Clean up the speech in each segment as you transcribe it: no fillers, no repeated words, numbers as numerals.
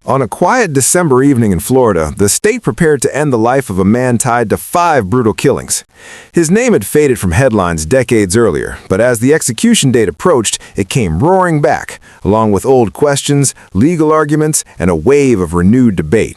On a quiet December evening in Florida, the state prepared to end the life of a man tied to 5 brutal killings. His name had faded from headlines decades earlier, but as the execution date approached, it came roaring back, along with old questions, legal arguments, and a wave of renewed debate.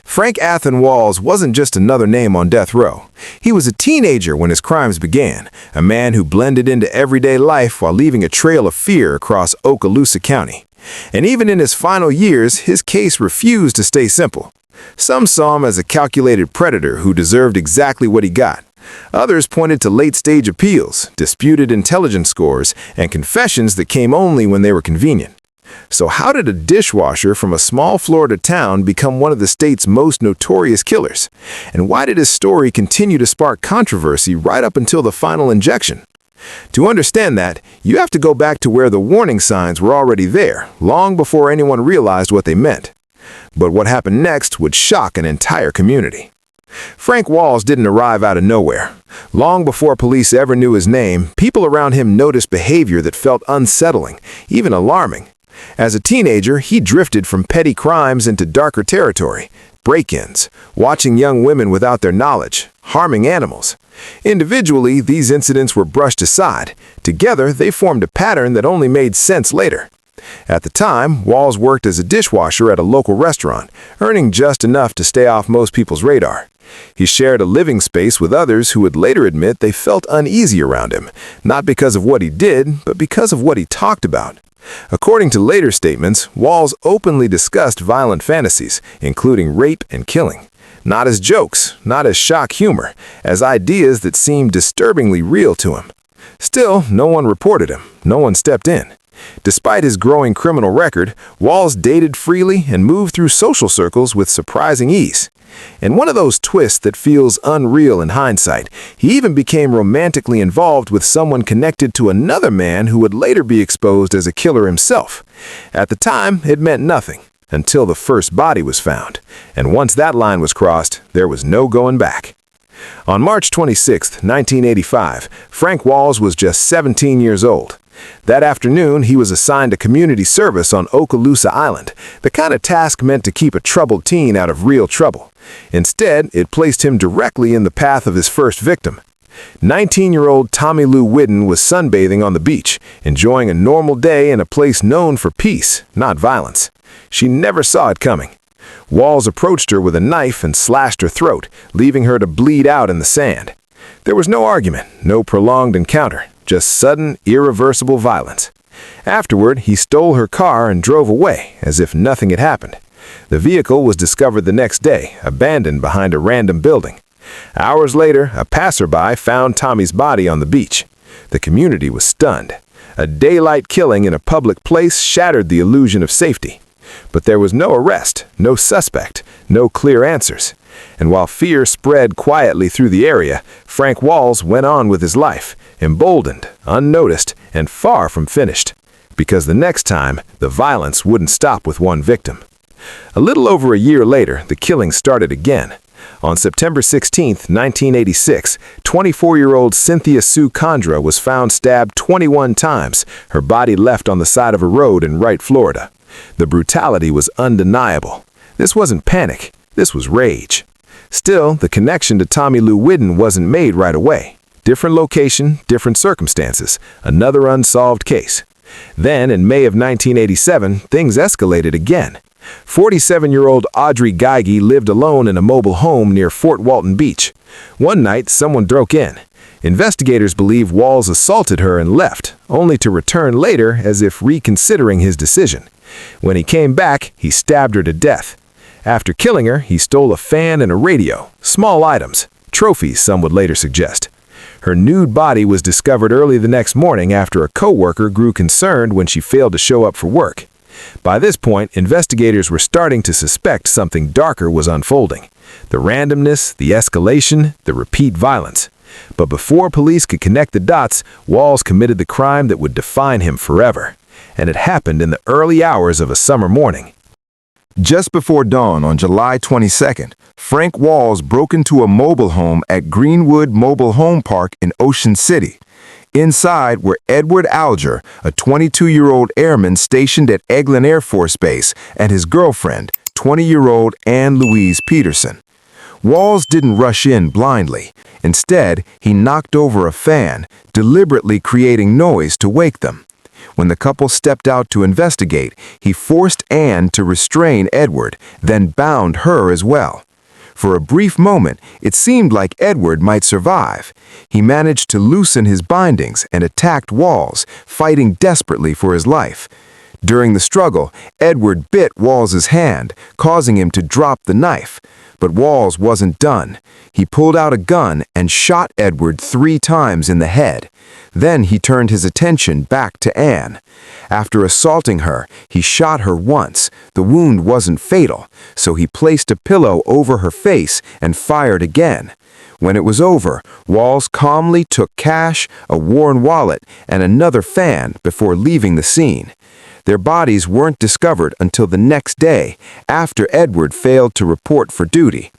Frank Athen Walls wasn't just another name on death row. He was a teenager when his crimes began, a man who blended into everyday life while leaving a trail of fear across Okaloosa County. And even in his final years, his case refused to stay simple. Some saw him as a calculated predator who deserved exactly what he got. Others pointed to late-stage appeals, disputed intelligence scores, and confessions that came only when they were convenient. So how did a dishwasher from a small Florida town become one of the state's most notorious killers? And why did his story continue to spark controversy right up until the final injection? To understand that, you have to go back to where the warning signs were already there, long before anyone realized what they meant. But what happened next would shock an entire community. Frank Walls didn't arrive out of nowhere. Long before police ever knew his name, people around him noticed behavior that felt unsettling, even alarming. As a teenager, he drifted from petty crimes into darker territory, break-ins, watching young women without their knowledge, harming animals. Individually, these incidents were brushed aside. Together, they formed a pattern that only made sense later. At the time, Walls worked as a dishwasher at a local restaurant, earning just enough to stay off most people's radar. He shared a living space with others who would later admit they felt uneasy around him, not because of what he did, but because of what he talked about. According to later statements, Walls openly discussed violent fantasies, including rape and killing. Not as jokes, not as shock humor, as ideas that seemed disturbingly real to him. Still, no one reported him, no one stepped in. Despite his growing criminal record, Walls dated freely and moved through social circles with surprising ease. In one of those twists that feels unreal in hindsight, he even became romantically involved with someone connected to another man who would later be exposed as a killer himself. At the time, it meant nothing, until the first body was found. And once that line was crossed, there was no going back. On March 26, 1985, Frank Walls was just 17 years old. That afternoon, he was assigned to community service on Okaloosa Island, the kind of task meant to keep a troubled teen out of real trouble. Instead, it placed him directly in the path of his first victim. 19-year-old Tommy Lou Whidden was sunbathing on the beach, enjoying a normal day in a place known for peace, not violence. She never saw it coming. Walls approached her with a knife and slashed her throat, leaving her to bleed out in the sand. There was no argument, no prolonged encounter, just sudden, irreversible violence. Afterward, he stole her car and drove away, as if nothing had happened. The vehicle was discovered the next day, abandoned behind a random building. Hours later, a passerby found Tommy's body on the beach. The community was stunned. A daylight killing in a public place shattered the illusion of safety. But there was no arrest, no suspect, no clear answers. And while fear spread quietly through the area, Frank Walls went on with his life, emboldened, unnoticed, and far from finished. Because the next time, the violence wouldn't stop with one victim. A little over a year later, the killing started again. On September 16, 1986, 24-year-old Cynthia Sue Condra was found stabbed 21 times, her body left on the side of a road in Wright, Florida. The brutality was undeniable. This wasn't panic, this was rage. Still, the connection to Tommy Lou Whidden wasn't made right away. Different location, different circumstances, another unsolved case. Then, in May of 1987, things escalated again. 47-year-old Audrey Geige lived alone in a mobile home near Fort Walton Beach. One night, someone broke in. Investigators believe Walls assaulted her and left, only to return later as if reconsidering his decision. When he came back, he stabbed her to death. After killing her, he stole a fan and a radio, small items, trophies some would later suggest. Her nude body was discovered early the next morning after a coworker grew concerned when she failed to show up for work. By this point, investigators were starting to suspect something darker was unfolding. The randomness, the escalation, the repeat violence. But before police could connect the dots, Walls committed the crime that would define him forever. And it happened in the early hours of a summer morning. Just before dawn on July 22nd, Frank Walls broke into a mobile home at Greenwood Mobile Home Park in Ocean City. Inside were Edward Alger, a 22-year-old airman stationed at Eglin Air Force Base, and his girlfriend, 20-year-old Anne Louise Peterson. Walls didn't rush in blindly. Instead, he knocked over a fan, deliberately creating noise to wake them. When the couple stepped out to investigate, he forced Anne to restrain Edward, then bound her as well. For a brief moment, it seemed like Edward might survive. He managed to loosen his bindings and attacked Walls, fighting desperately for his life. During the struggle, Edward bit Walls's hand, causing him to drop the knife. But Walls wasn't done. He pulled out a gun and shot Edward 3 times in the head. Then he turned his attention back to Anne. After assaulting her, he shot her once. The wound wasn't fatal, so he placed a pillow over her face and fired again. When it was over, Walls calmly took cash, a worn wallet, and another fan before leaving the scene. Their bodies weren't discovered until the next day, after Edward failed to report for duty.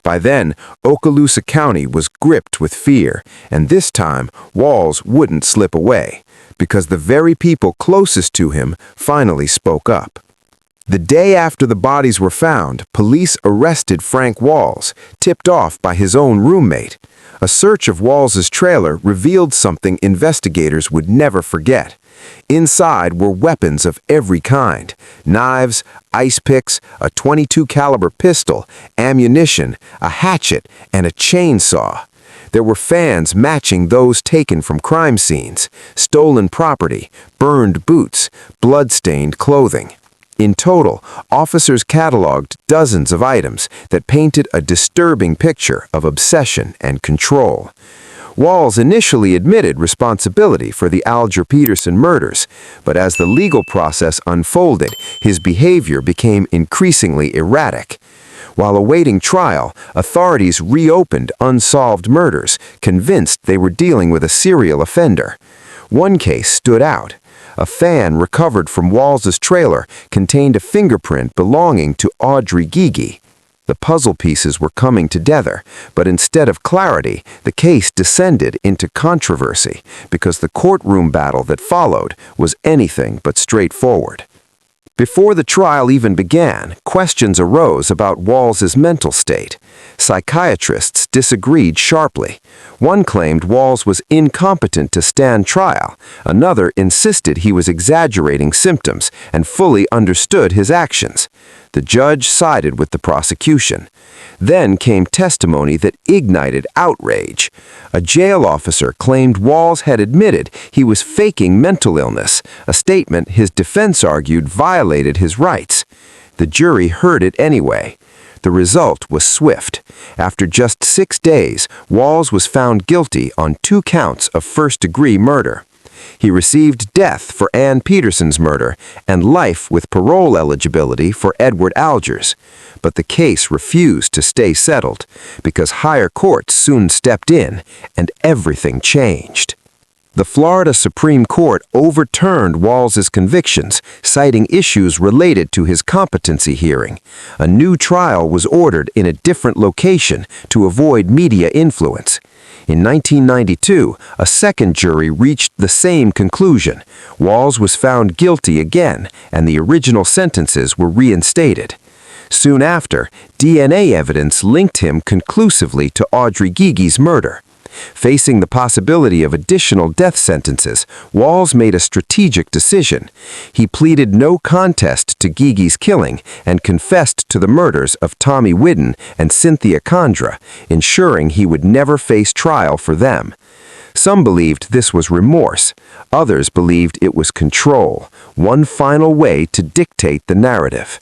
By then, Okaloosa County was gripped with fear, and this time, Walls wouldn't slip away, because the very people closest to him finally spoke up. The day after the bodies were found, police arrested Frank Walls, tipped off by his own roommate. A search of Walls's trailer revealed something investigators would never forget. Inside were weapons of every kind: knives, ice picks, a .22 caliber pistol, ammunition, a hatchet, and a chainsaw. There were fans matching those taken from crime scenes, stolen property, burned boots, blood-stained clothing. In total, officers cataloged dozens of items that painted a disturbing picture of obsession and control. Walls initially admitted responsibility for the Alger Peterson murders, but as the legal process unfolded, his behavior became increasingly erratic. While awaiting trial, authorities reopened unsolved murders, convinced they were dealing with a serial offender. One case stood out. A fan recovered from Walls's trailer contained a fingerprint belonging to Audrey Gigi. The puzzle pieces were coming together, but instead of clarity, the case descended into controversy because the courtroom battle that followed was anything but straightforward. Before the trial even began, questions arose about Walls's mental state. Psychiatrists disagreed sharply. One claimed Walls was incompetent to stand trial. Another insisted he was exaggerating symptoms and fully understood his actions. The judge sided with the prosecution. Then came testimony that ignited outrage. A jail officer claimed Walls had admitted he was faking mental illness, a statement his defense argued violated his rights. The jury heard it anyway. The result was swift. After just 6 days, Walls was found guilty on 2 counts of first-degree murder. He received death for Anne Peterson's murder and life with parole eligibility for Edward Alger's. But the case refused to stay settled because higher courts soon stepped in and everything changed. The Florida Supreme Court overturned Walls's convictions, citing issues related to his competency hearing. A new trial was ordered in a different location to avoid media influence. In 1992, a second jury reached the same conclusion. Walls was found guilty again, and the original sentences were reinstated. Soon after, DNA evidence linked him conclusively to Audrey Gigi's murder. Facing the possibility of additional death sentences, Walls made a strategic decision. He pleaded no contest to Gigi's killing and confessed to the murders of Tommy Whidden and Cynthia Condra, ensuring he would never face trial for them. Some believed this was remorse. Others believed it was control, one final way to dictate the narrative.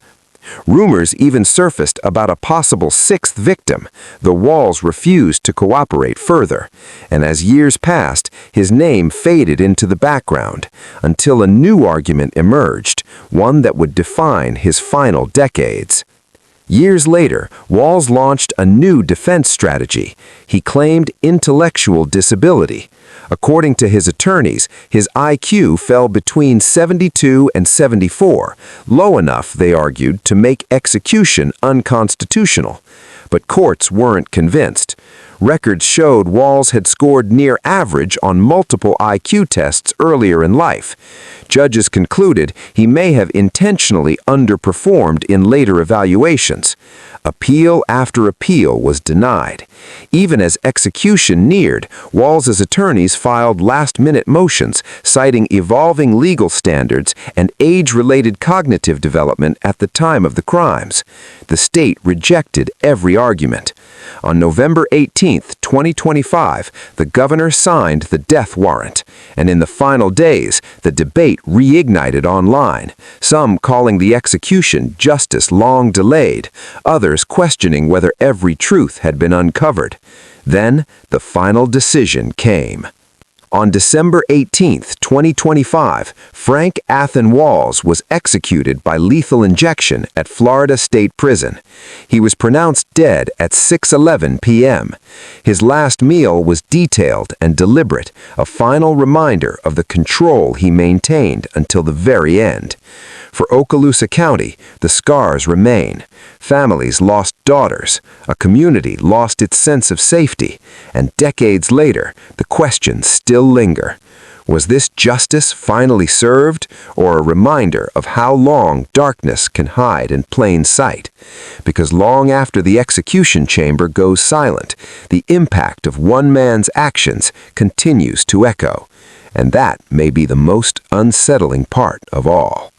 Rumors even surfaced about a possible 6th victim, though Walls refused to cooperate further, and as years passed, his name faded into the background, until a new argument emerged, one that would define his final decades. Years later, Walls launched a new defense strategy. He claimed intellectual disability. According to his attorneys, his IQ fell between 72 and 74, low enough, they argued, to make execution unconstitutional. But courts weren't convinced. Records showed Walls had scored near average on multiple IQ tests earlier in life. Judges concluded he may have intentionally underperformed in later evaluations. Appeal after appeal was denied. Even as execution neared, Walls' attorneys filed last-minute motions citing evolving legal standards and age-related cognitive development at the time of the crimes. The state rejected every argument. On November 18, 2025, the governor signed the death warrant, and in the final days, the debate reignited online, some calling the execution justice long delayed, others questioning whether every truth had been uncovered. Then, the final decision came. On December 18, 2025, Frank Athen Walls was executed by lethal injection at Florida State Prison. He was pronounced dead at 6:11 p.m. His last meal was detailed and deliberate, a final reminder of the control he maintained until the very end. For Okaloosa County, the scars remain. Families lost daughters, a community lost its sense of safety, and decades later, the questions still linger. Was this justice finally served, or a reminder of how long darkness can hide in plain sight? Because long after the execution chamber goes silent, the impact of one man's actions continues to echo, and that may be the most unsettling part of all.